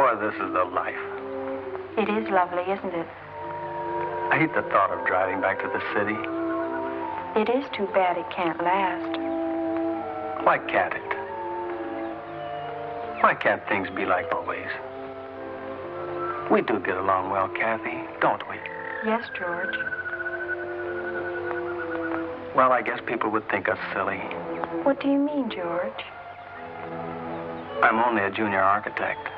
Boy, this is the life. It is lovely, isn't it? I hate the thought of driving back to the city. It is too bad it can't last. Why can't it? Why can't things be like always? We do get along well, Kathy, don't we? Yes, George. Well, I guess people would think us silly. What do you mean, George? I'm only a junior architect.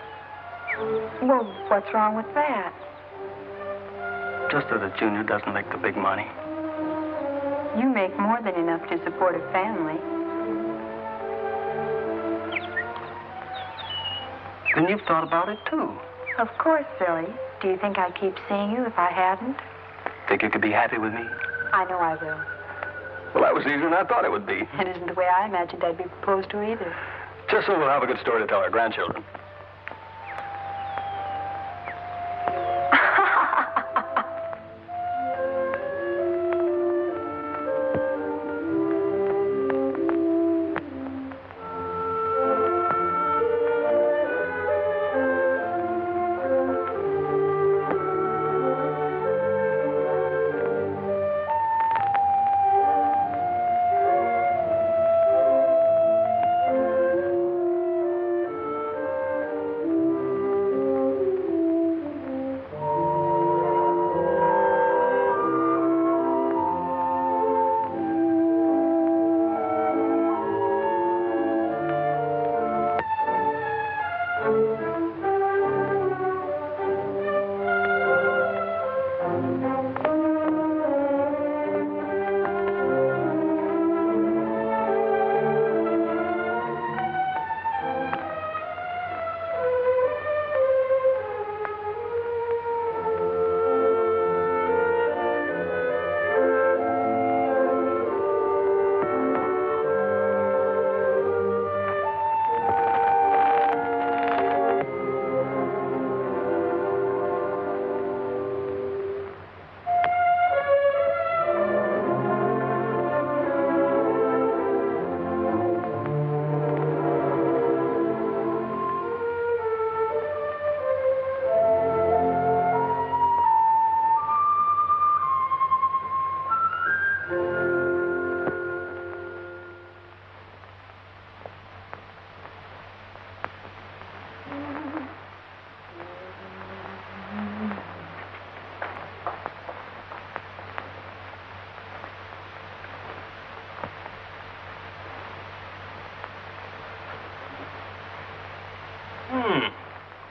Well, what's wrong with that? Just that a junior doesn't make the big money. You make more than enough to support a family. Then you've thought about it, too. Of course, silly. Do you think I'd keep seeing you if I hadn't? Think you could be happy with me? I know I will. Well, that was easier than I thought it would be. It isn't the way I imagined I'd be proposed to either. Just so we'll have a good story to tell our grandchildren.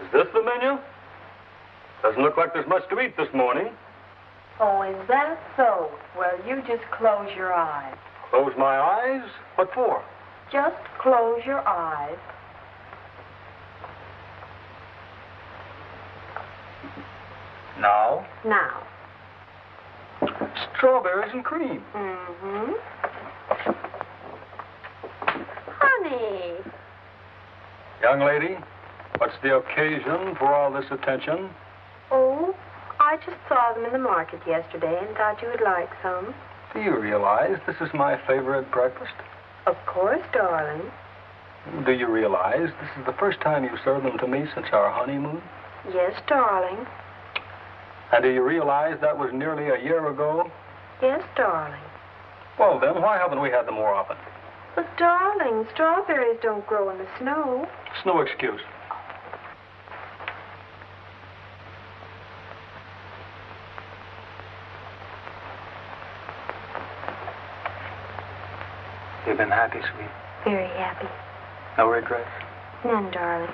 Is this the menu? Doesn't look like there's much to eat this morning. Oh, is that so? Well, you just close your eyes. Close my eyes? What for? Just close your eyes. Now? Now. Strawberries and cream. Mm-hmm. Honey. Young lady, what's the occasion for all this attention? Oh, I just saw them in the market yesterday and thought you would like some. Do you realize this is my favorite breakfast? Of course, darling. Do you realize this is the first time you've served them to me since our honeymoon? Yes, darling. And do you realize that was nearly a year ago? Yes, darling. Well, then, why haven't we had them more often? But, darling, strawberries don't grow in the snow. It's no excuse. You've been happy, sweet? Very happy. No regrets? None, darling.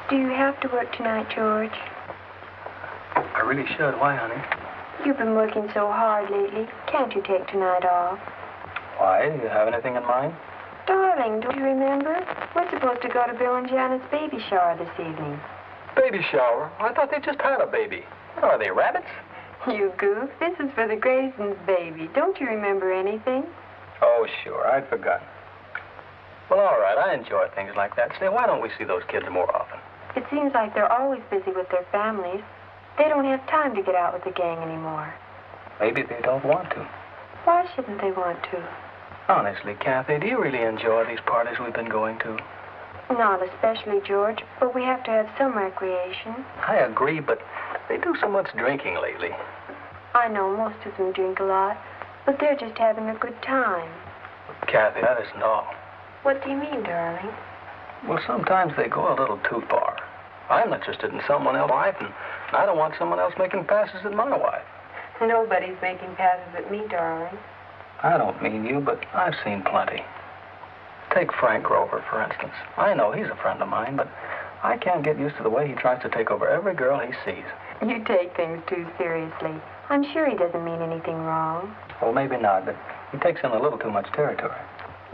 Do you have to work tonight, George? I really should. Why, honey? You've been working so hard lately. Can't you take tonight off? Why? Do you have anything in mind? Darling, don't you remember? We're supposed to go to Bill and Janet's baby shower this evening. Baby shower? I thought they just had a baby. What are they, rabbits? You goof. This is for the Graysons' baby. Don't you remember anything? Oh, sure. I'd forgotten. Well, all right. I enjoy things like that. Say, why don't we see those kids more often? It seems like they're always busy with their families. They don't have time to get out with the gang anymore. Maybe they don't want to. Why shouldn't they want to? Honestly, Kathy, do you really enjoy these parties we've been going to? Not especially, George, but we have to have some recreation. I agree, but they do so much drinking lately. I know most of them drink a lot, but they're just having a good time. Kathy, that isn't all. What do you mean, darling? Well, sometimes they go a little too far. I'm interested in someone else's wife, and I don't want someone else making passes at my wife. Nobody's making passes at me, darling. I don't mean you, but I've seen plenty. Take Frank Grover, for instance. I know he's a friend of mine, but I can't get used to the way he tries to take over every girl he sees. You take things too seriously. I'm sure he doesn't mean anything wrong. Well, maybe not, but he takes in a little too much territory.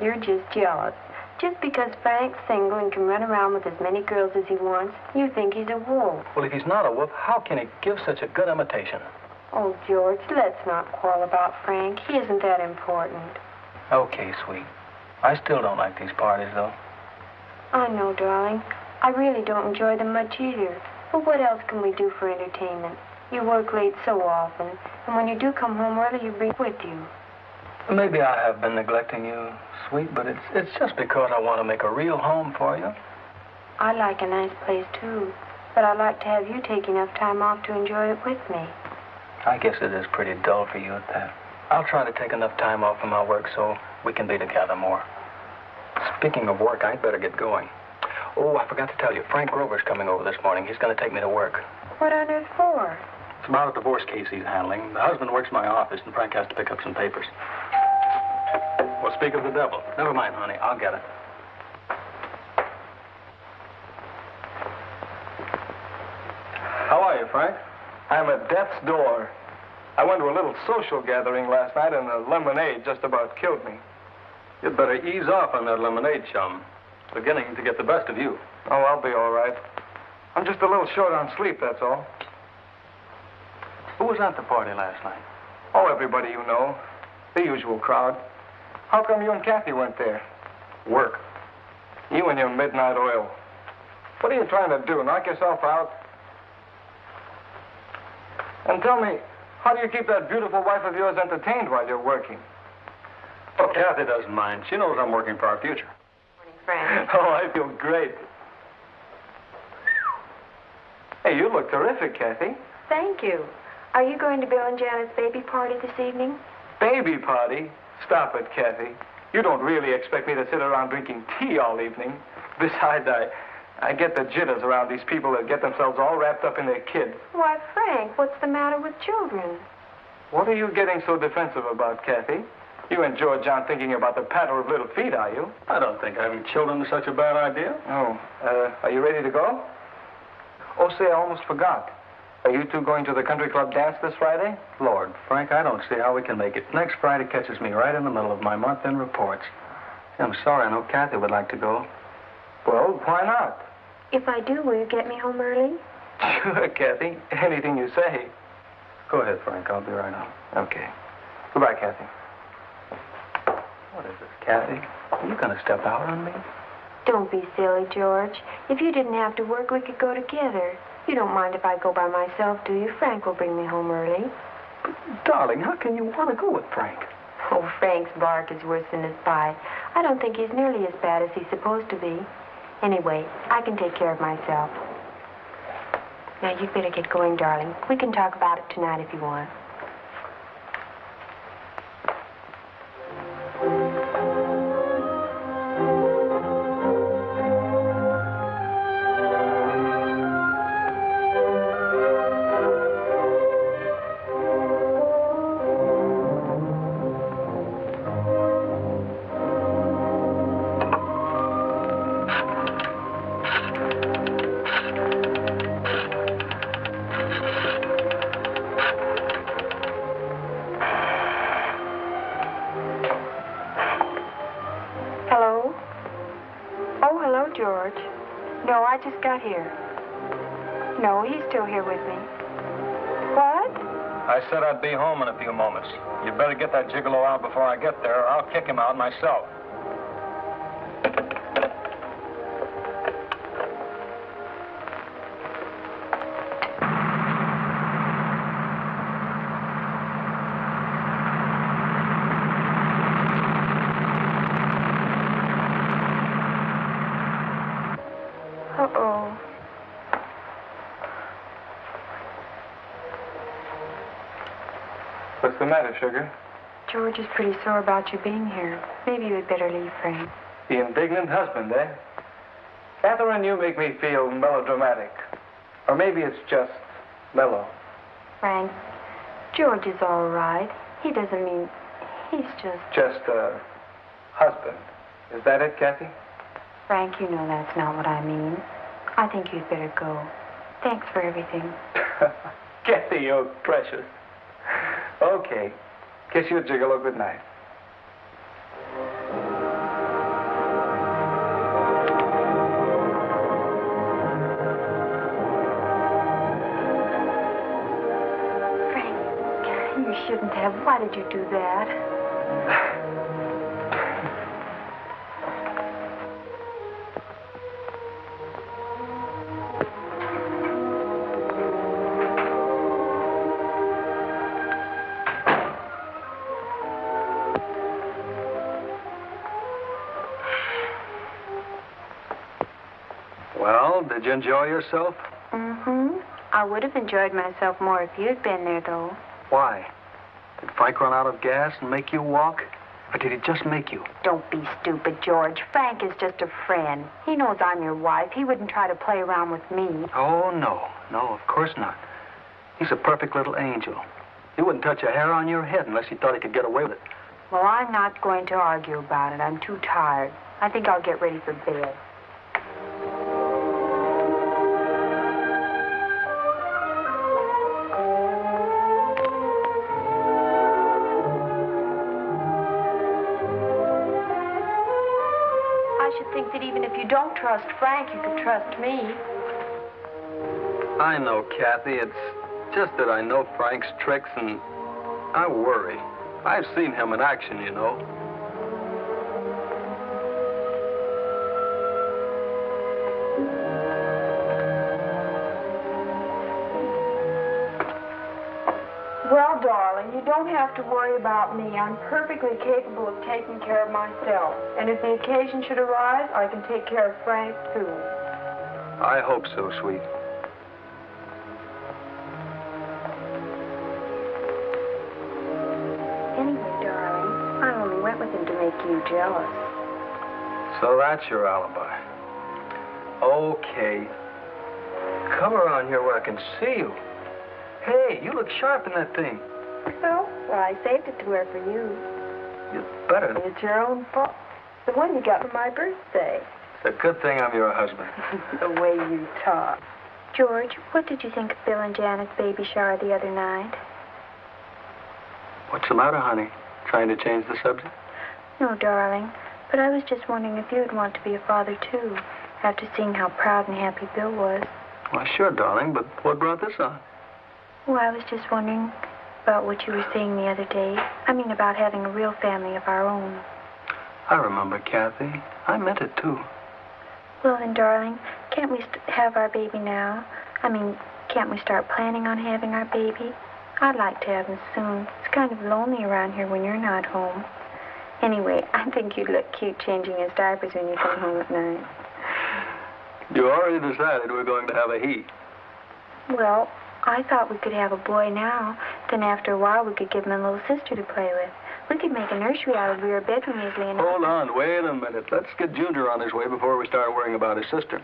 You're just jealous. Just because Frank's single and can run around with as many girls as he wants, you think he's a wolf. Well, if he's not a wolf, how can he give such a good imitation? Oh, George, let's not quarrel about Frank. He isn't that important. Okay, sweet. I still don't like these parties, though. I know, darling. I really don't enjoy them much either. But what else can we do for entertainment? You work late so often, and when you do come home early, you bring with you. Maybe I have been neglecting you, sweet, but it's just because I want to make a real home for you. I like a nice place, too. But I'd like to have you take enough time off to enjoy it with me. I guess it is pretty dull for you at that. I'll try to take enough time off from my work so we can be together more. Speaking of work, I'd better get going. Oh, I forgot to tell you, Frank Grover's coming over this morning. He's going to take me to work. What on earth for? It's about a divorce case he's handling. The husband works in my office, and Frank has to pick up some papers. Well, speak of the devil. Never mind, honey. I'll get it. How are you, Frank? I'm at death's door. I went to a little social gathering last night, and the lemonade just about killed me. You'd better ease off on that lemonade, chum. It's beginning to get the best of you. Oh, I'll be all right. I'm just a little short on sleep, that's all. Who was at the party last night? Oh, everybody you know. The usual crowd. How come you and Kathy went there? Work. You and your midnight oil. What are you trying to do, knock yourself out? And tell me, how do you keep that beautiful wife of yours entertained while you're working? Oh, Kathy doesn't mind. She knows I'm working for our future. Morning, Frank. Oh, I feel great. Hey, you look terrific, Kathy. Thank you. Are you going to Bill and Janet's baby party this evening? Baby party? Stop it, Kathy. You don't really expect me to sit around drinking tea all evening. Besides, I get the jitters around these people that get themselves all wrapped up in their kids. Why, Frank, what's the matter with children? What are you getting so defensive about, Kathy? You and George aren't thinking about the patter of little feet, are you? I don't think having children is such a bad idea. Oh, are you ready to go? Oh, say, I almost forgot. Are you two going to the country club dance this Friday? Lord, Frank, I don't see how we can make it. Next Friday catches me right in the middle of my month-end reports. I'm sorry, I know Kathy would like to go. Well, why not? If I do, will you get me home early? Sure, Kathy. Anything you say. Go ahead, Frank. I'll be right on. Okay. Goodbye, Kathy. What is this, Kathy? Are you going to step out on me? Don't be silly, George. If you didn't have to work, we could go together. You don't mind if I go by myself, do you? Frank will bring me home early. But, darling, how can you want to go with Frank? Oh, Frank's bark is worse than his bite. I don't think he's nearly as bad as he's supposed to be. Anyway, I can take care of myself. Now, you'd better get going, darling. We can talk about it tonight if you want. George. No, I just got here. No, he's still here with me. What? I said I'd be home in a few moments. You'd better get that gigolo out before I get there, or I'll kick him out myself. Uh-oh. What's the matter, sugar? George is pretty sore about you being here. Maybe you had better leave, Frank. The indignant husband, eh? Catherine, you make me feel melodramatic. Or maybe it's just mellow. Frank, George is all right. He doesn't mean... He's just... Just a husband. Is that it, Kathy? Frank, you know that's not what I mean. I think you'd better go. Thanks for everything. Kathy, you're precious. Okay. Kiss you, Gigolo. Good night. Frank, you shouldn't have. Why did you do that? Well, did you enjoy yourself? Mm-hmm. I would have enjoyed myself more if you'd been there, though. Why? Did Frank run out of gas and make you walk? Or did he just make you? Don't be stupid, George. Frank is just a friend. He knows I'm your wife. He wouldn't try to play around with me. Oh, no. No, of course not. He's a perfect little angel. He wouldn't touch a hair on your head unless he thought he could get away with it. Well, I'm not going to argue about it. I'm too tired. I think I'll get ready for bed. Don't trust Frank, you can trust me. I know, Kathy. It's just that I know Frank's tricks and I worry. I've seen him in action, you know. Well, darling, you don't have to worry about me. I'm perfectly capable of taking care of myself. And if the occasion should arise, I can take care of Frank, too. I hope so, sweet. Anyway, darling, I only went with him to make you jealous. So that's your alibi. Okay. Come around here where I can see you. Hey, you look sharp in that thing. Oh, well, I saved it to wear for you. You better. It's your own fault. The one you got for my birthday. It's a good thing I'm your husband. The way you talk. George, what did you think of Bill and Janet's baby shower the other night? What's the matter, honey? Trying to change the subject? No, darling. But I was just wondering if you'd want to be a father, too, after seeing how proud and happy Bill was. Well, sure, darling, but what brought this on? Well, I was just wondering about what you were saying the other day. I mean, about having a real family of our own. I remember, Kathy. I meant it, too. Well, then, darling, can't we have our baby now? I mean, can't we start planning on having our baby? I'd like to have him soon. It's kind of lonely around here when you're not home. Anyway, I think you'd look cute changing his diapers when you come home at night. You already decided we're going to have a he. Well, I thought we could have a boy now. Then after a while, we could give him a little sister to play with. We could make a nursery out of the rear bedroom easily enough. Hold on, wait a minute. Let's get Junior on his way before we start worrying about his sister.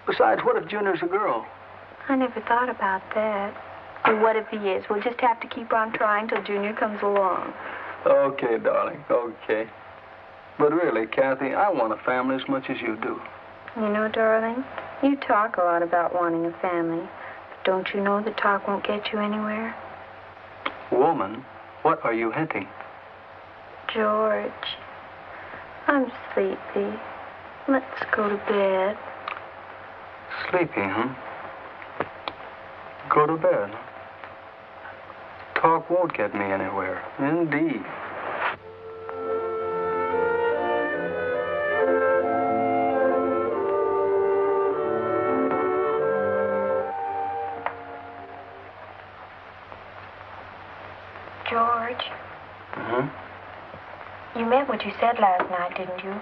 Besides, what if Junior's a girl? I never thought about that. Well, what if he is? We'll just have to keep on trying till Junior comes along. Okay, darling, okay. But really, Kathy, I want a family as much as you do. You know, darling, you talk a lot about wanting a family. But don't you know that talk won't get you anywhere? Woman, what are you hinting? George, I'm sleepy. Let's go to bed. Sleepy, huh? Go to bed. Talk won't get me anywhere. Indeed. George. Mm-hmm? You meant what you said last night, didn't you?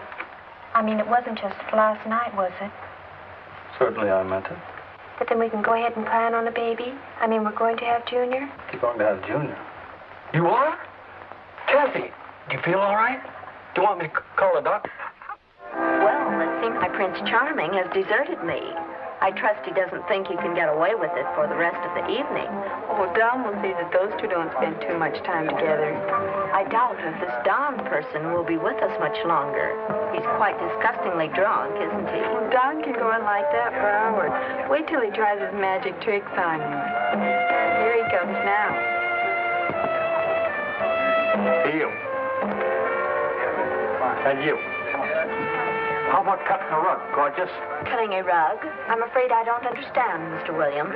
I mean, it wasn't just last night, was it? Certainly I meant it. But then we can go ahead and plan on a baby. I mean, we're going to have Junior. You're going to have Junior. You are? Kathy, do you feel all right? Do you want me to call a doctor? Well, it seems my Prince Charming has deserted me. I trust he doesn't think he can get away with it for the rest of the evening. Oh, Don will see that those two don't spend too much time together. I doubt if this Don person will be with us much longer. He's quite disgustingly drunk, isn't he? Well, Don can go on like that for hours. Wait till he tries his magic tricks on you. Here he comes now. You. And you. How about cutting a rug, gorgeous? Cutting a rug? I'm afraid I don't understand, Mr. Williams.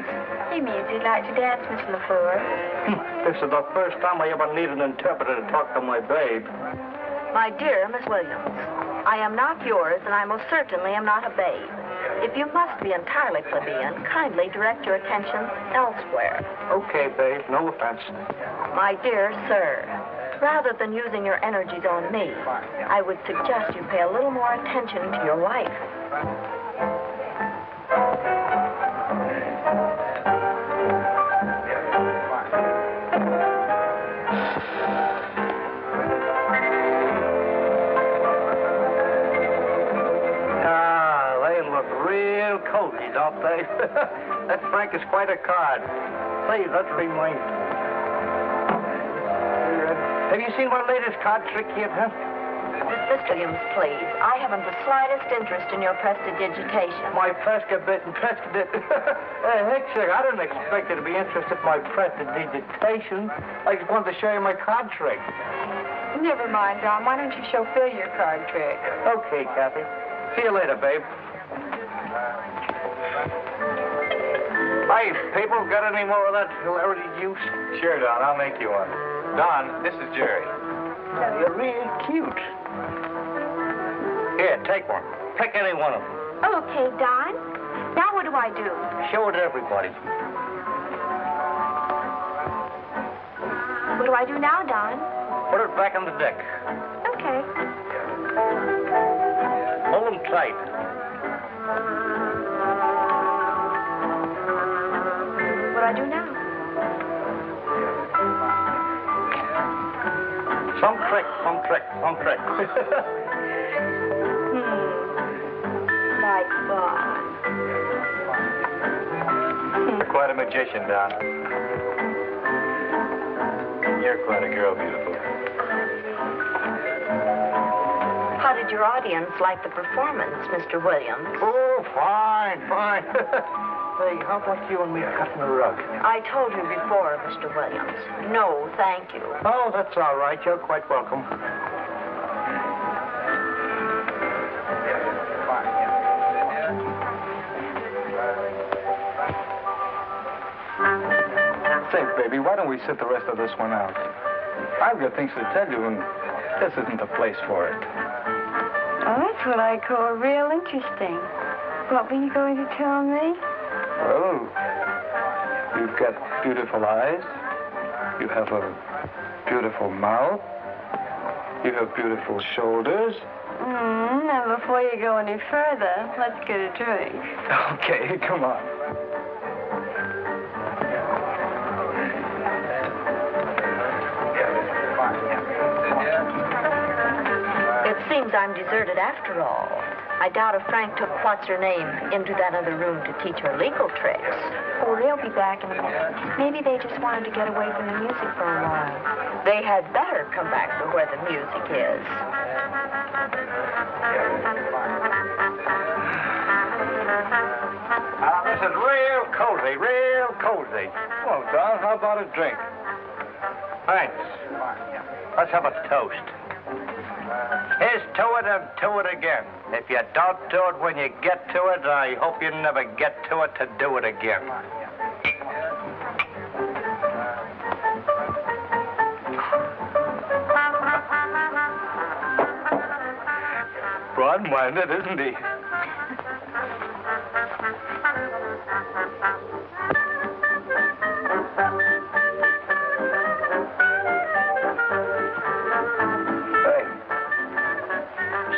He means he'd like to dance, Miss LaFleur. This is the first time I ever need an interpreter to talk to my babe. My dear Miss Williams, I am not yours, and I most certainly am not a babe. If you must be entirely plebeian, kindly direct your attention elsewhere. Okay, babe, no offense. My dear sir, rather than using your energies on me, I would suggest you pay a little more attention to your wife. They look real cozy, don't they? That Frank is quite a card. Say, that reminds me. Have you seen my latest card trick yet, huh? Mr. Williams, please. I haven't the slightest interest in your prestidigitation. My prestidigitation. Heck, sir, I didn't expect you to be interested in my prestidigitation. I just wanted to show you my card trick. Never mind, Don. Why don't you show Phil your card trick? Okay, Kathy. See you later, babe. Hey, people, got any more of that hilarity juice? Sure, Don. I'll make you one. Don, this is Jerry. You're real cute. Here, take one. Pick any one of them. Okay, Don. Now what do I do? Show it to everybody. What do I do now, Don? Put it back on the deck. Okay. Hold them tight. What do I do now? Some trick. Like fun. Quite a magician, Don. You're quite a girl, beautiful. How did your audience like the performance, Mr. Williams? Oh, fine. Hey, how about you and me cutting a rug? I told you before, Mr. Williams. No, thank you. Oh, that's all right. You're quite welcome. Say, baby, why don't we sit the rest of this one out? I've got things to tell you, and this isn't the place for it. Oh, that's what I call real interesting. What were you going to tell me? Well, you've got beautiful eyes. You have a beautiful mouth. You have beautiful shoulders. Now, before you go any further, let's get a drink. Okay, come on. It seems I'm deserted after all. I doubt if Frank took what's-her-name into that other room to teach her legal tricks. Oh, they'll be back in a minute. Maybe they just wanted to get away from the music for a while. They had better come back to where the music is. This is real cozy. Well, Don, how about a drink? Thanks. Let's have a toast. Here's to it and to it again. If you don't do it when you get to it, I hope you never get to it to do it again. Broad-minded, isn't he?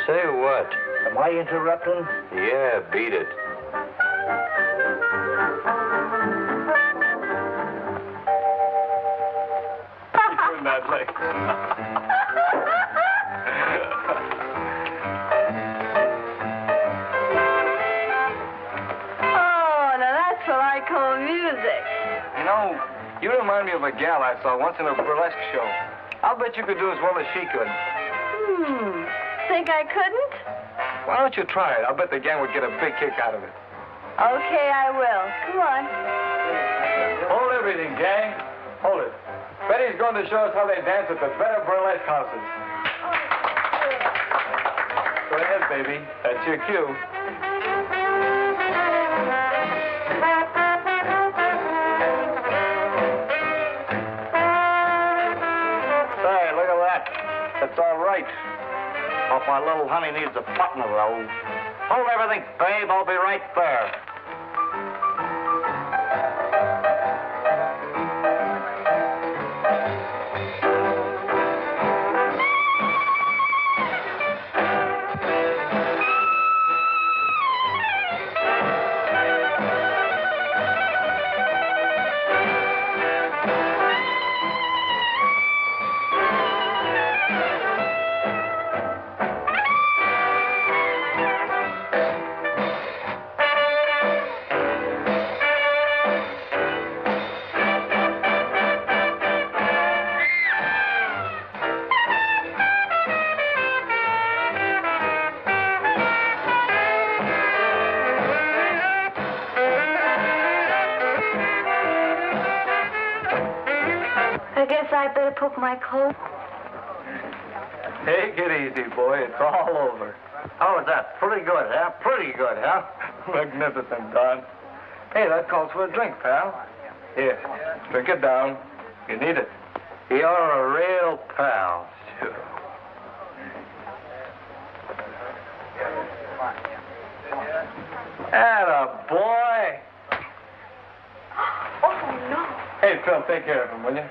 Say what? Am I interrupting? Yeah, beat it. That leg. Oh, now that's what I call music. You know, you remind me of a gal I saw once in a burlesque show. I'll bet you could do as well as she could. Think I couldn't? Why don't you try it? I'll bet the gang would get a big kick out of it. Okay, I will. Come on. Hold everything, gang. Hold it. Betty's going to show us how they dance at the better burlesque houses. Go ahead, baby. That's your cue. Say, look at that. It's all right. Hope my little honey needs a button roll. Hold everything, babe. I'll be right there. I better put my clothes. Take it easy, boy. It's all over. How was that? Pretty good, huh? Pretty good, huh? Magnificent, Don. Hey, that calls for a drink, pal. Here, drink it down. You need it. You're a real pal. Sure. Atta boy. Oh, no. Hey, Phil, take care of him, will you?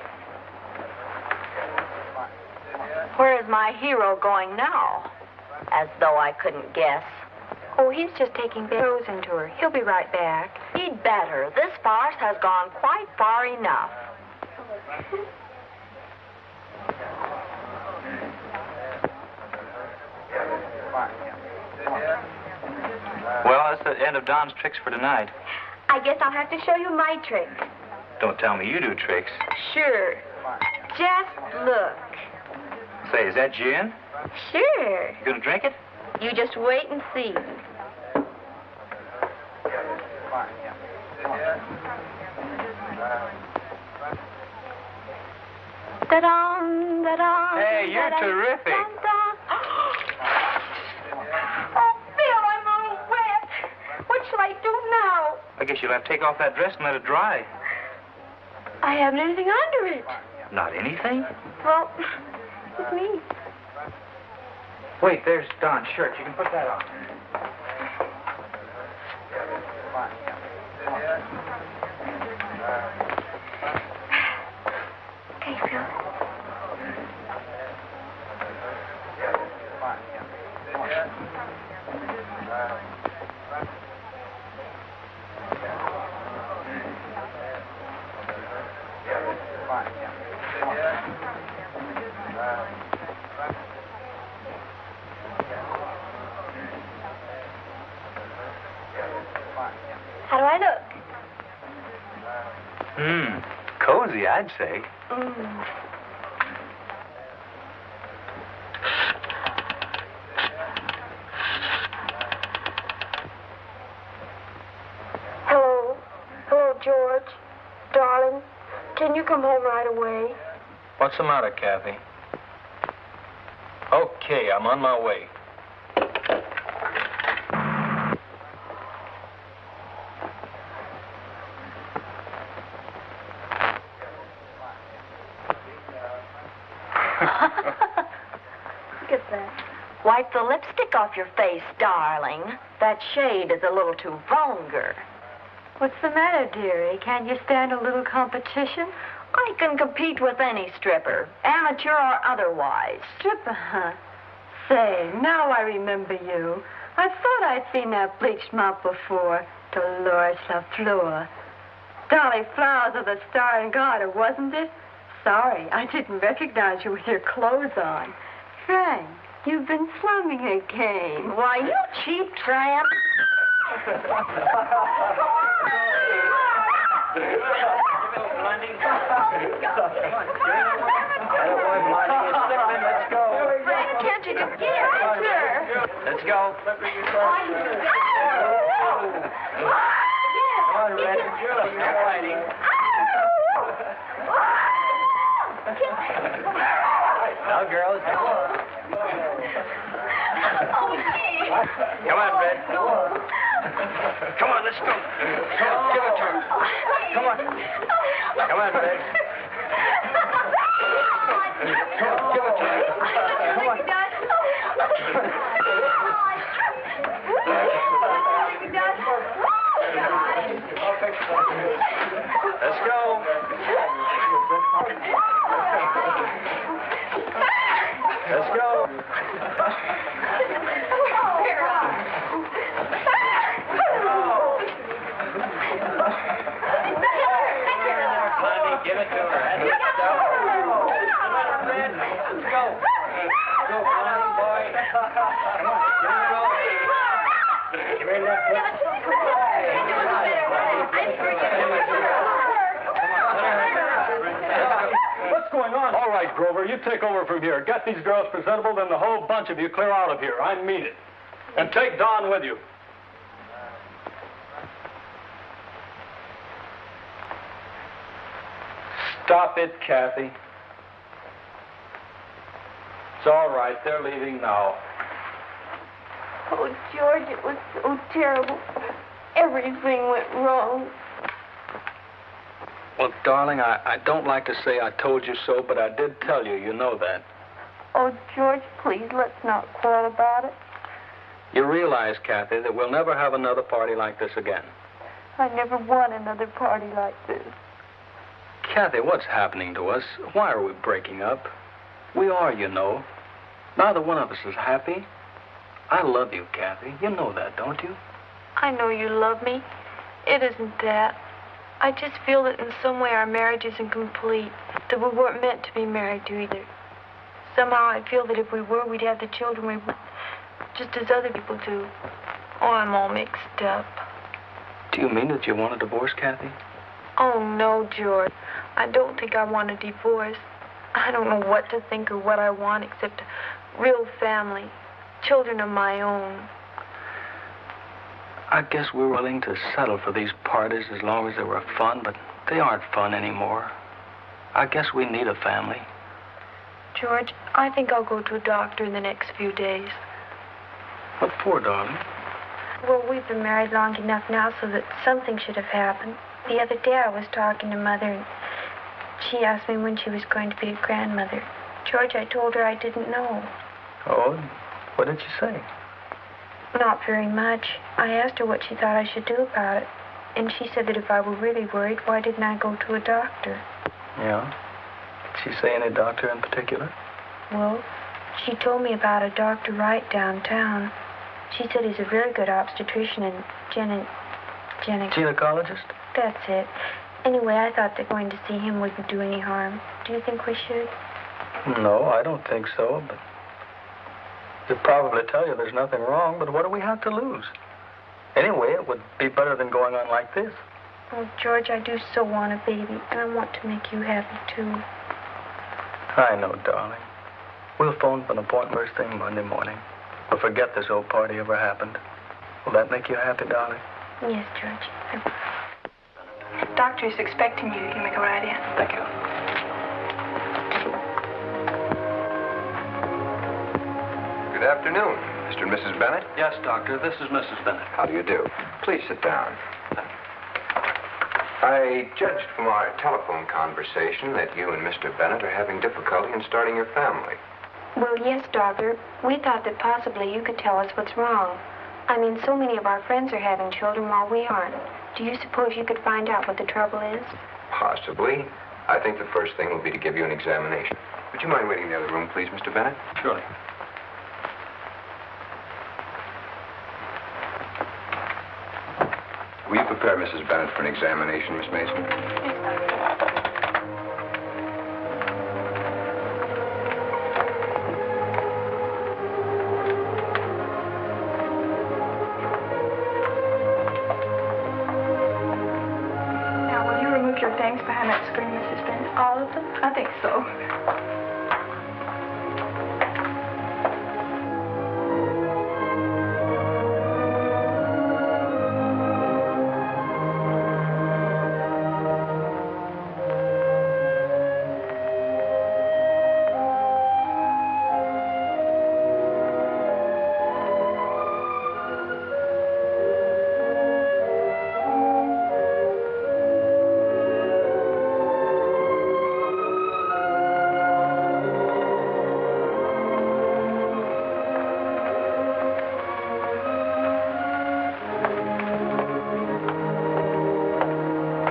Where is my hero going now? As though I couldn't guess. Oh, he's just taking Thomason to her. He'll be right back. He'd better. This farce has gone quite far enough. Well, that's the end of Don's tricks for tonight. I guess I'll have to show you my trick. Don't tell me you do tricks. Sure. Just look. Say, is that gin? Sure. You gonna drink it? You just wait and see. Da-dum, da-dum. Hey, you're da-dum, terrific. da-dum. Oh, Phil, I'm all wet. What shall I do now? I guess you'll have to take off that dress and let it dry. I haven't anything under it. Not anything? Well, it's me. Wait, there's Don's shirt. You can put that on. Okay, Phil. How do I look? Cozy, I'd say. Hello. Hello, George. Darling, can you come home right away? What's the matter, Kathy? Okay, I'm on my way. Look at that. Wipe the lipstick off your face, darling. That shade is a little too vulgar. What's the matter, dearie? Can't you stand a little competition? I can compete with any stripper, amateur or otherwise. Stripper, huh? Say, now I remember you. I thought I'd seen that bleached mop before. Dolores LaFleur. Dolly Flowers of the Star and Garter, wasn't it? Sorry, I didn't recognize you with your clothes on. Frank, you've been slumming again. Why, you cheap tramp. Can't you just get her? Let's go. Come on, Red. Stop fighting. Now, girls. Come on, Red. Come on, let's go. Come on, give it to her. Come on. Come on, Red. Come on, give it to her. Come on. Let's go. Let's go. Give it to her. Come on, Fred. Let's go. Go, Connell, boy. Come on. Give her that foot. What's going on? All right, Grover, you take over from here. Get these girls presentable, then the whole bunch of you clear out of here. I mean it. And take Don with you. Stop it, Kathy. It's all right. They're leaving now. Oh, George, it was so terrible. Everything went wrong. Well, darling, I don't like to say I told you so, but I did tell you. You know that. Oh, George, please, let's not quarrel about it. You realize, Kathy, that we'll never have another party like this again. I never want another party like this. Kathy, what's happening to us? Why are we breaking up? We are, you know. Neither one of us is happy. I love you, Kathy. You know that, don't you? I know you love me. It isn't that. I just feel that in some way our marriage isn't complete, that we weren't meant to be married to either. Somehow I feel that if we were, we'd have the children we want, just as other people do. Oh, I'm all mixed up. Do you mean that you want a divorce, Kathy? Oh, no, George. I don't think I want a divorce. I don't know what to think or what I want except a real family, children of my own. I guess we're willing to settle for these parties as long as they were fun, but they aren't fun anymore. I guess we need a family. George, I think I'll go to a doctor in the next few days. What for, darling? Well, we've been married long enough now so that something should have happened. The other day I was talking to Mother, and she asked me when she was going to be a grandmother. George, I told her I didn't know. Oh, what did she say? Not very much. I asked her what she thought I should do about it. And she said that if I were really worried, why didn't I go to a doctor? Yeah? Did she say any doctor in particular? Well, she told me about a Dr. Wright downtown. She said he's a very good obstetrician and Gynecologist? That's it. Anyway, I thought that going to see him wouldn't do any harm. Do you think we should? No, I don't think so, but they'd probably tell you there's nothing wrong, but what do we have to lose? Anyway, it would be better than going on like this. Oh, George, I do so want a baby, and I want to make you happy, too. I know, darling. We'll phone for an appointment first thing Monday morning. We'll forget this old party ever happened. Will that make you happy, darling? Yes, George. Doctor is expecting you. You can make a right in. Thank you. Good afternoon, Mr. and Mrs. Bennett. Yes, Doctor. This is Mrs. Bennett. How do you do? Please sit down. I judged from our telephone conversation that you and Mr. Bennett are having difficulty in starting your family. Well, yes, Doctor. We thought that possibly you could tell us what's wrong. I mean, so many of our friends are having children while we aren't. Do you suppose you could find out what the trouble is? Possibly. I think the first thing will be to give you an examination. Would you mind waiting in the other room, please, Mr. Bennett? Surely. Will you prepare Mrs. Bennett for an examination, Miss Mason? Yes, Doctor. Now, will you remove your things behind that screen, Mrs. Bennett? All of them? I think so.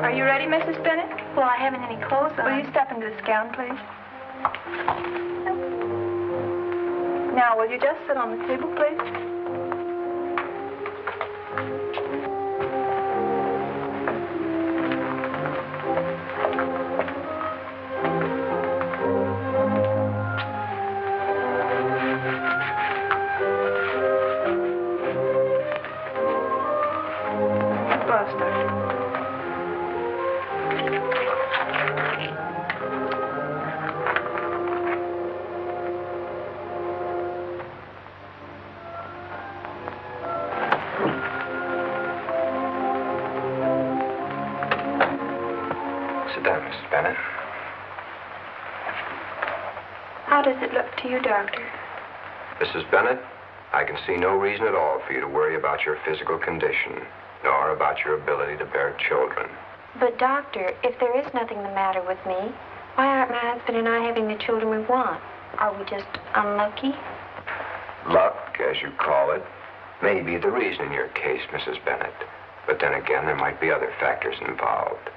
Are you ready, Mrs. Bennett? Well, I haven't any clothes on. Will you step into this gown, please? Now, will you just sit on the table, please? Buster. Sit down, Mrs. Bennett. How does it look to you, Doctor? Mrs. Bennett, I can see no reason at all for you to worry about your physical condition, nor about your ability to bear children. But, Doctor, if there is nothing the matter with me, why aren't my husband and I having the children we want? Are we just unlucky? Luck, as you call it, may be the reason in your case, Mrs. Bennett. But then again, there might be other factors involved.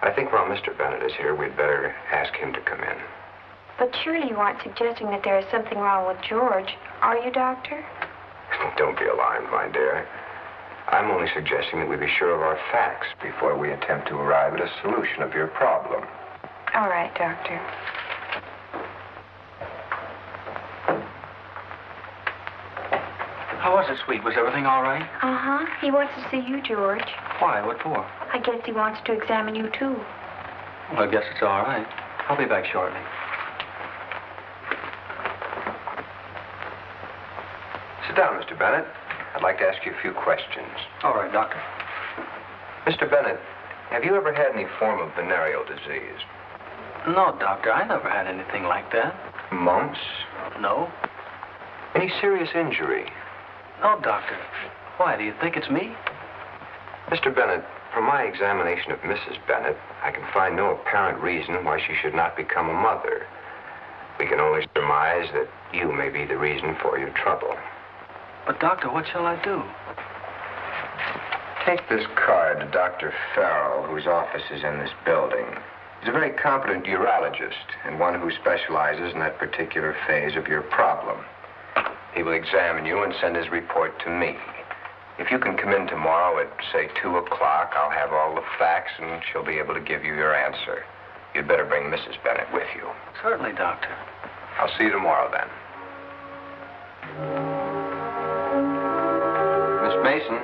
I think while Mr. Bennett is here, we'd better ask him to come in. But surely you aren't suggesting that there is something wrong with George, are you, Doctor? Don't be alarmed, my dear. I'm only suggesting that we be sure of our facts before we attempt to arrive at a solution of your problem. All right, Doctor. How was it, sweet? Was everything all right? Uh-huh. He wants to see you, George. Why? What for? I guess he wants to examine you, too. Well, I guess it's all right. I'll be back shortly. Sit down, Mr. Bennett. I'd like to ask you a few questions. All right, Doctor. Mr. Bennett, have you ever had any form of venereal disease? No, Doctor. I never had anything like that. Mumps? No. Any serious injury? No, Doctor. Why, do you think it's me? Mr. Bennett, from my examination of Mrs. Bennett, I can find no apparent reason why she should not become a mother. We can only surmise that you may be the reason for your trouble. But, Doctor, what shall I do? Take this card to Dr. Farrell, whose office is in this building. He's a very competent urologist and one who specializes in that particular phase of your problem. He will examine you and send his report to me. If you can come in tomorrow at, say, 2 o'clock, I'll have all the facts and she'll be able to give you your answer. You'd better bring Mrs. Bennett with you. Certainly, Doctor. I'll see you tomorrow, then. Miss Mason,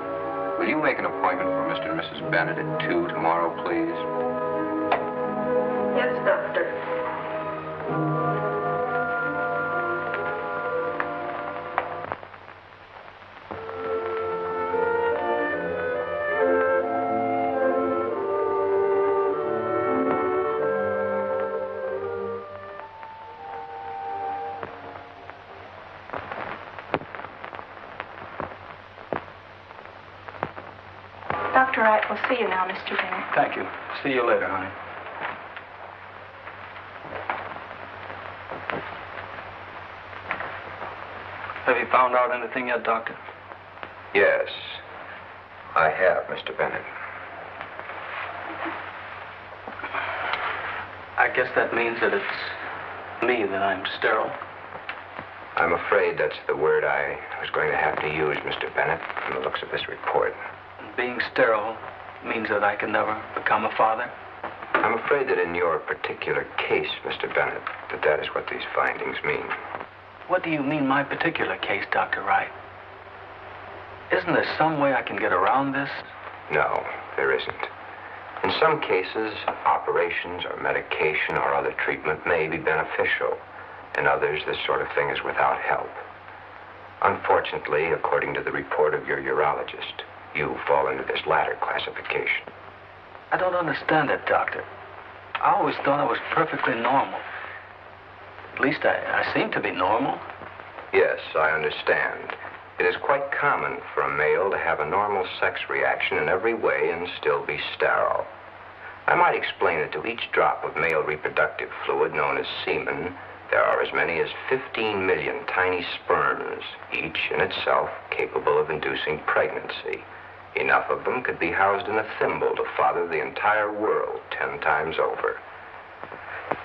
will you make an appointment for Mr. and Mrs. Bennett at 2 tomorrow, please? Yes, Doctor. Dr. Wright will see you now, Mr. Bennett. Thank you. See you later, honey. Have you found out anything yet, Doctor? Yes, I have, Mr. Bennett. I guess that means that it's me that I'm sterile. I'm afraid that's the word I was going to have to use, Mr. Bennett, from the looks of this report. Being sterile means that I can never become a father? I'm afraid that in your particular case, Mr. Bennett, that is what these findings mean. What do you mean, my particular case, Dr. Wright? Isn't there some way I can get around this? No, there isn't. In some cases, operations or medication or other treatment may be beneficial. In others, this sort of thing is without help. Unfortunately, according to the report of your urologist, you fall into this latter classification. I don't understand it, Doctor. I always thought I was perfectly normal. At least I seem to be normal. Yes, I understand. It is quite common for a male to have a normal sex reaction in every way and still be sterile. I might explain that to each drop of male reproductive fluid known as semen, there are as many as 15 million tiny sperms, each in itself capable of inducing pregnancy. Enough of them could be housed in a thimble to father the entire world 10 times over.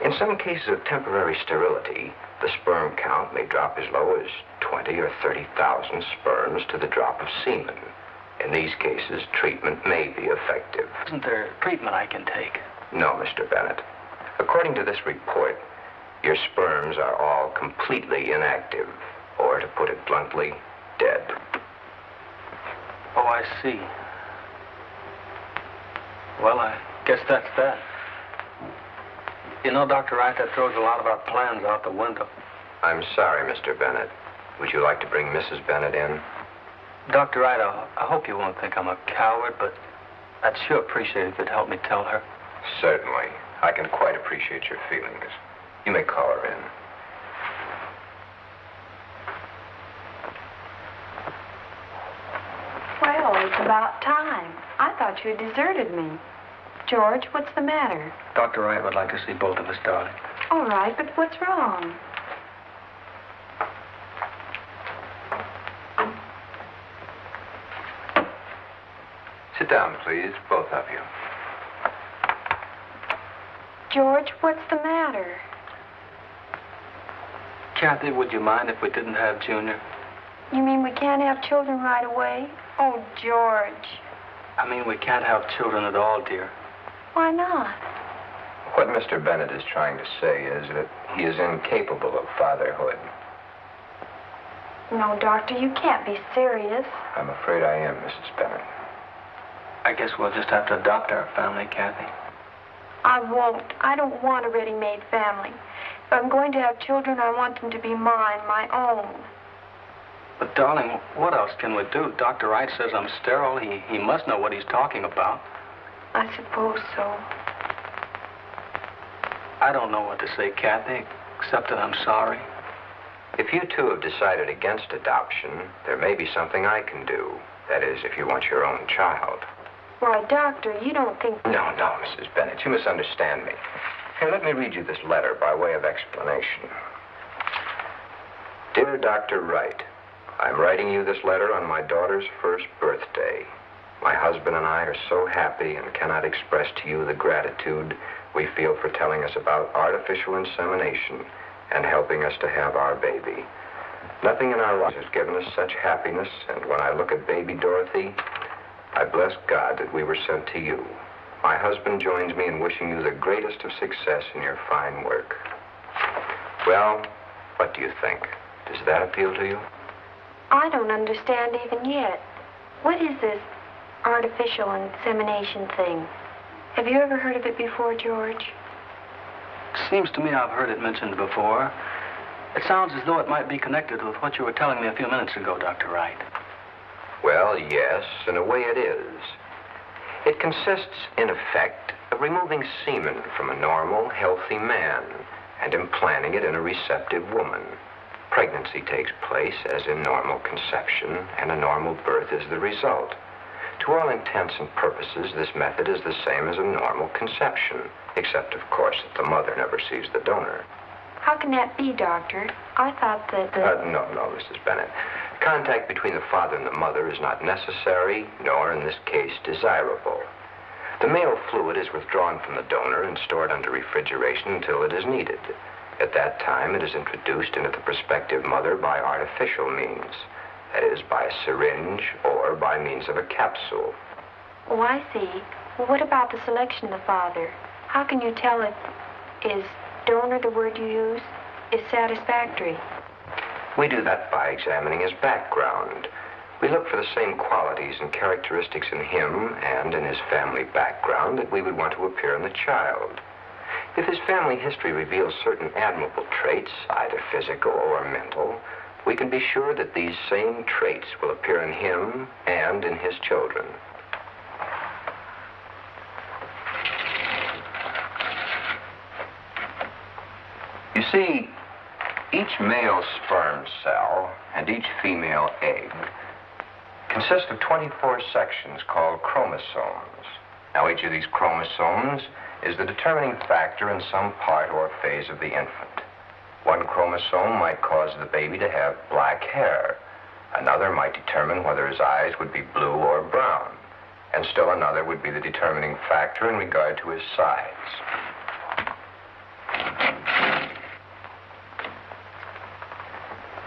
In some cases of temporary sterility, the sperm count may drop as low as 20 or 30,000 sperms to the drop of semen. In these cases, treatment may be effective. Isn't there treatment I can take? No, Mr. Bennett. According to this report, your sperms are all completely inactive, or to put it bluntly, dead. Oh, I see. Well, I guess that's that. You know, Dr. Wright, that throws a lot of our plans out the window. I'm sorry, Mr. Bennett. Would you like to bring Mrs. Bennett in? Dr. Wright, I hope you won't think I'm a coward, but I'd sure appreciate it if you'd help me tell her. Certainly. I can quite appreciate your feelings. You may call her in. Well, it's about time. I thought you had deserted me. George, what's the matter? Dr. Wright would like to see both of us, darling. All right, but what's wrong? Sit down, please, both of you. George, what's the matter? Kathy, would you mind if we didn't have Junior? You mean we can't have children right away? Oh, George. I mean, we can't have children at all, dear. Why not? What Mr. Bennett is trying to say is that he is incapable of fatherhood. No, Doctor, you can't be serious. I'm afraid I am, Mrs. Bennett. I guess we'll just have to adopt our family, Kathy. I won't. I don't want a ready-made family. If I'm going to have children, I want them to be mine, my own. But, darling, what else can we do? Dr. Wright says I'm sterile. He must know what he's talking about. I suppose so. I don't know what to say, Kathy, except that I'm sorry. If you two have decided against adoption, there may be something I can do. That is, if you want your own child. Why, Doctor, you don't think... No, Mrs. Bennett, you misunderstand me. Here, let me read you this letter by way of explanation. Dear Dr. Wright, I'm writing you this letter on my daughter's first birthday. My husband and I are so happy and cannot express to you the gratitude we feel for telling us about artificial insemination and helping us to have our baby. Nothing in our lives has given us such happiness, and when I look at baby Dorothy, I bless God that we were sent to you. My husband joins me in wishing you the greatest of success in your fine work. Well, what do you think? Does that appeal to you? I don't understand even yet. What is this artificial insemination thing? Have you ever heard of it before, George? Seems to me I've heard it mentioned before. It sounds as though it might be connected with what you were telling me a few minutes ago, Dr. Wright. Well, yes, in a way it is. It consists, in effect, of removing semen from a normal, healthy man and implanting it in a receptive woman. Pregnancy takes place as in normal conception, and a normal birth is the result. To all intents and purposes, this method is the same as a normal conception, except, of course, that the mother never sees the donor. How can that be, Doctor? I thought that No, Mrs. Bennett. Contact between the father and the mother is not necessary, nor, in this case, desirable. The male fluid is withdrawn from the donor and stored under refrigeration until it is needed. At that time, it is introduced into the prospective mother by artificial means. That is, by a syringe or by means of a capsule. Oh, I see. Well, what about the selection of the father? How can you tell if is donor the word you use is satisfactory? We do that by examining his background. We look for the same qualities and characteristics in him and in his family background that we would want to appear in the child. If his family history reveals certain admirable traits, either physical or mental, we can be sure that these same traits will appear in him and in his children. You see, each male sperm cell and each female egg consist of 24 sections called chromosomes. Now, each of these chromosomes is the determining factor in some part or phase of the infant. One chromosome might cause the baby to have black hair. Another might determine whether his eyes would be blue or brown. And still another would be the determining factor in regard to his size.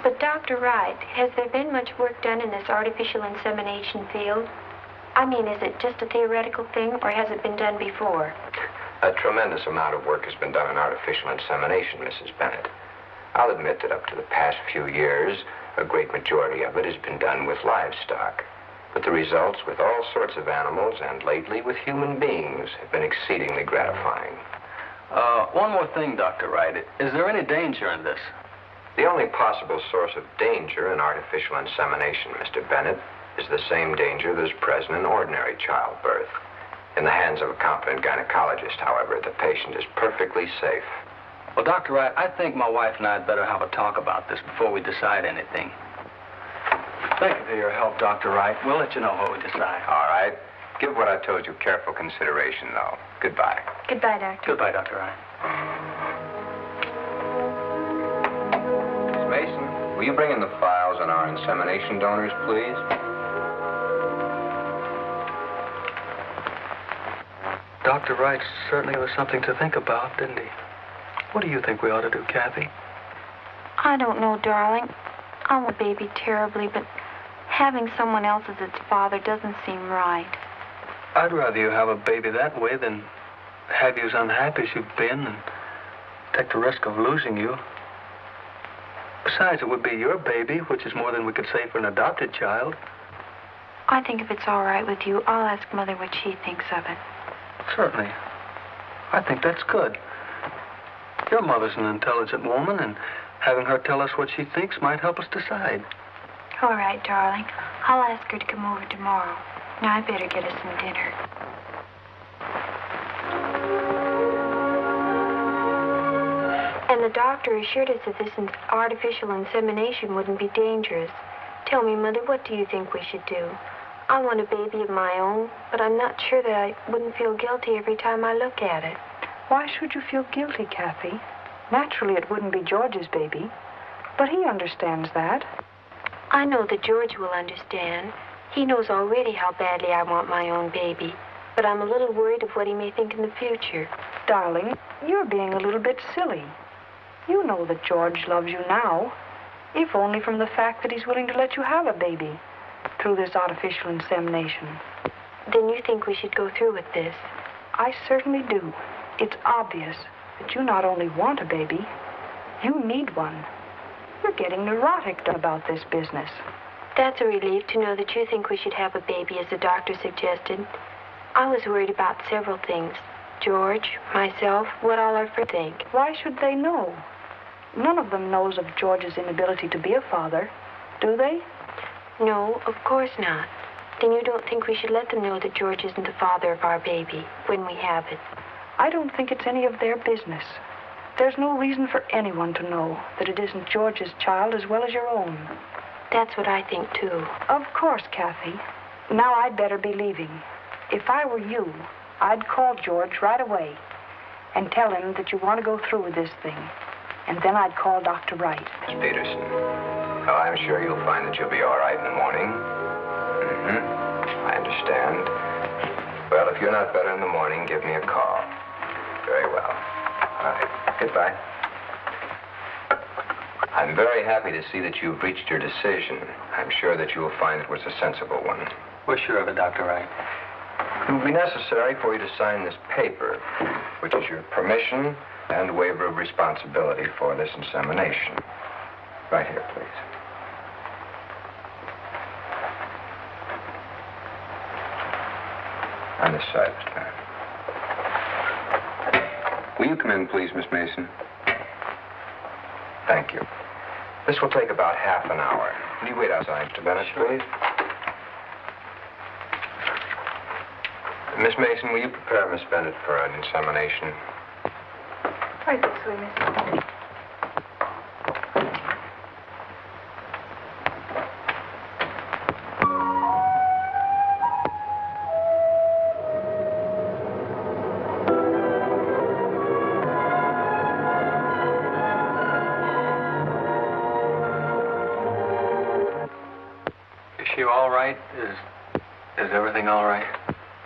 But Dr. Wright, has there been much work done in this artificial insemination field? I mean, is it just a theoretical thing, or has it been done before? A tremendous amount of work has been done in artificial insemination, Mrs. Bennett. I'll admit that up to the past few years, a great majority of it has been done with livestock. But the results with all sorts of animals and lately with human beings have been exceedingly gratifying. One more thing, Dr. Wright. Is there any danger in this? The only possible source of danger in artificial insemination, Mr. Bennett, is the same danger that's present in ordinary childbirth. In the hands of a competent gynecologist, however, the patient is perfectly safe. Well, Dr. Wright, I think my wife and I had better have a talk about this before we decide anything. Thank you for your help, Dr. Wright. We'll let you know what we decide. All right. Give what I told you careful consideration, though. Goodbye. Goodbye, Doctor. Goodbye, Dr. Wright. Miss Mason, will you bring in the files on our insemination donors, please? Dr. Wright certainly was something to think about, didn't he? What do you think we ought to do, Kathy? I don't know, darling. I want a baby terribly, but having someone else as its father doesn't seem right. I'd rather you have a baby that way than have you as unhappy as you've been and take the risk of losing you. Besides, it would be your baby, which is more than we could say for an adopted child. I think if it's all right with you, I'll ask Mother what she thinks of it. Certainly. I think that's good. Your mother's an intelligent woman, and having her tell us what she thinks might help us decide. All right, darling. I'll ask her to come over tomorrow. Now, I better get us some dinner. And the doctor assured us that this artificial insemination wouldn't be dangerous. Tell me, Mother, what do you think we should do? I want a baby of my own, but I'm not sure that I wouldn't feel guilty every time I look at it. Why should you feel guilty, Kathy? Naturally, it wouldn't be George's baby, but he understands that. I know that George will understand. He knows already how badly I want my own baby, but I'm a little worried of what he may think in the future. Darling, you're being a little bit silly. You know that George loves you now, if only from the fact that he's willing to let you have a baby through this artificial insemination. Then you think we should go through with this? I certainly do. It's obvious that you not only want a baby, you need one. You're getting neurotic about this business. That's a relief to know that you think we should have a baby, as the doctor suggested. I was worried about several things. George, myself, what all our friends think. Why should they know? None of them knows of George's inability to be a father, do they? No, of course not. Then you don't think we should let them know that George isn't the father of our baby when we have it? I don't think it's any of their business. There's no reason for anyone to know that it isn't George's child as well as your own. That's what I think, too. Of course, Kathy. Now I'd better be leaving. If I were you, I'd call George right away and tell him that you want to go through with this thing. And then I'd call Dr. Wright. Miss Peterson, well, I'm sure you'll find that you'll be all right in the morning. I understand. Well, if you're not better in the morning, give me a call. Very well. All right. Goodbye. I'm very happy to see that you've reached your decision. I'm sure that you will find it was a sensible one. We're sure of it, Dr. Wright. It will be necessary for you to sign this paper, which is your permission and waiver of responsibility for this insemination. Right here, please. On this side this time. Will you come in, please, Miss Mason? Thank you. This will take about half an hour. Will you wait outside, Mr. Bennett, please? Miss Mason, will you prepare Miss Bennett for an insemination? Right this way, Miss. Is she all right? Is everything all right?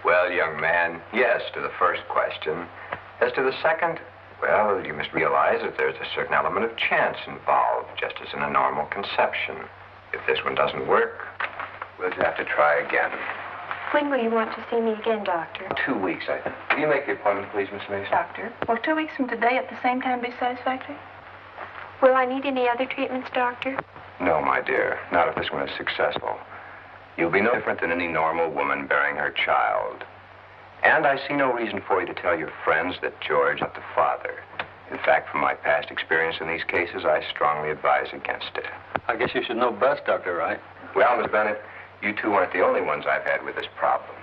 Well, young man, yes to the first question. As to the second, well, you must realize that there's a certain element of chance involved, just as in a normal conception. If this one doesn't work, we'll just have to try again. When will you want to see me again, Doctor? 2 weeks, I think. Will you make the appointment, please, Miss Mason? Doctor, will 2 weeks from today at the same time be satisfactory? Will I need any other treatments, Doctor? No, my dear, not if this one is successful. You'll be no different than any normal woman bearing her child. And I see no reason for you to tell your friends that George is not the father. In fact, from my past experience in these cases, I strongly advise against it. I guess you should know best, Dr. Wright. Well, Miss Bennett, you two aren't the only ones I've had with this problem.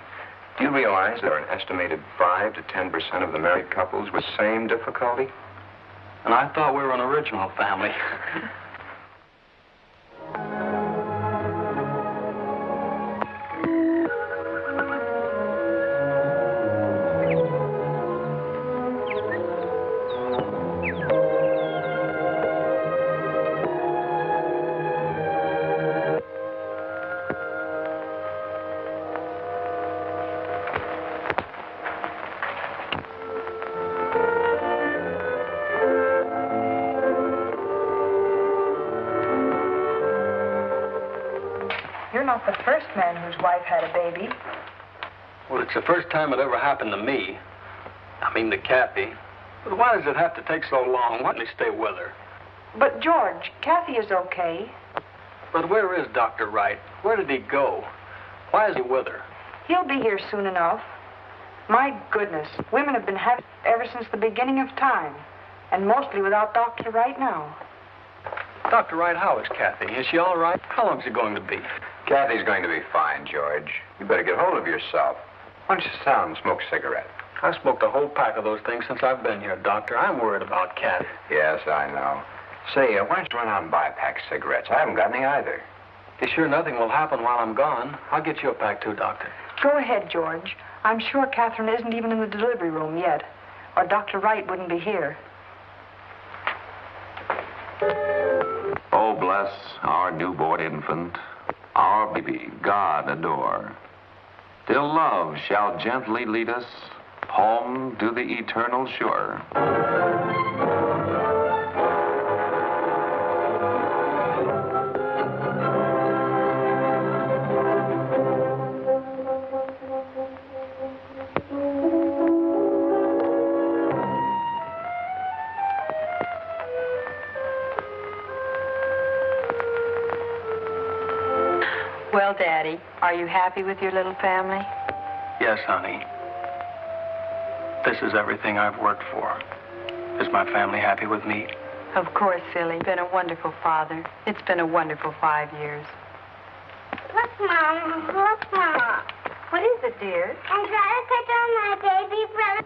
Do you realize there are an estimated 5 to 10% of the married couples with the same difficulty? And I thought we were an original family. You're not the first man whose wife had a baby. Well, it's the first time it ever happened to me. I mean to Kathy. But why does it have to take so long? Why don't they stay with her? But, George, Kathy is okay. But where is Dr. Wright? Where did he go? Why is he with her? He'll be here soon enough. My goodness, women have been having ever since the beginning of time. And mostly without Dr. Wright now. Dr. Wright, how is Kathy? Is she all right? How long is she going to be? Kathy's going to be fine, George. You better get hold of yourself. Why don't you sit down and smoke a cigarette? I smoked a whole pack of those things since I've been here, Doctor. I'm worried about Kathy. Yes, I know. Say, why don't you run out and buy a pack of cigarettes? I haven't got any either. Be sure nothing will happen while I'm gone. I'll get you a pack too, Doctor. Go ahead, George. I'm sure Catherine isn't even in the delivery room yet, or Dr. Wright wouldn't be here. Oh, bless our newborn infant, our baby God adore. Till love shall gently lead us home to the eternal shore. Well, Daddy, are you happy with your little family? Yes, honey. This is everything I've worked for. Is my family happy with me? Of course, silly. You've been a wonderful father. It's been a wonderful 5 years. Look, Mom. Look, Mom. What is it, dear? I'm trying to catch on my baby brother.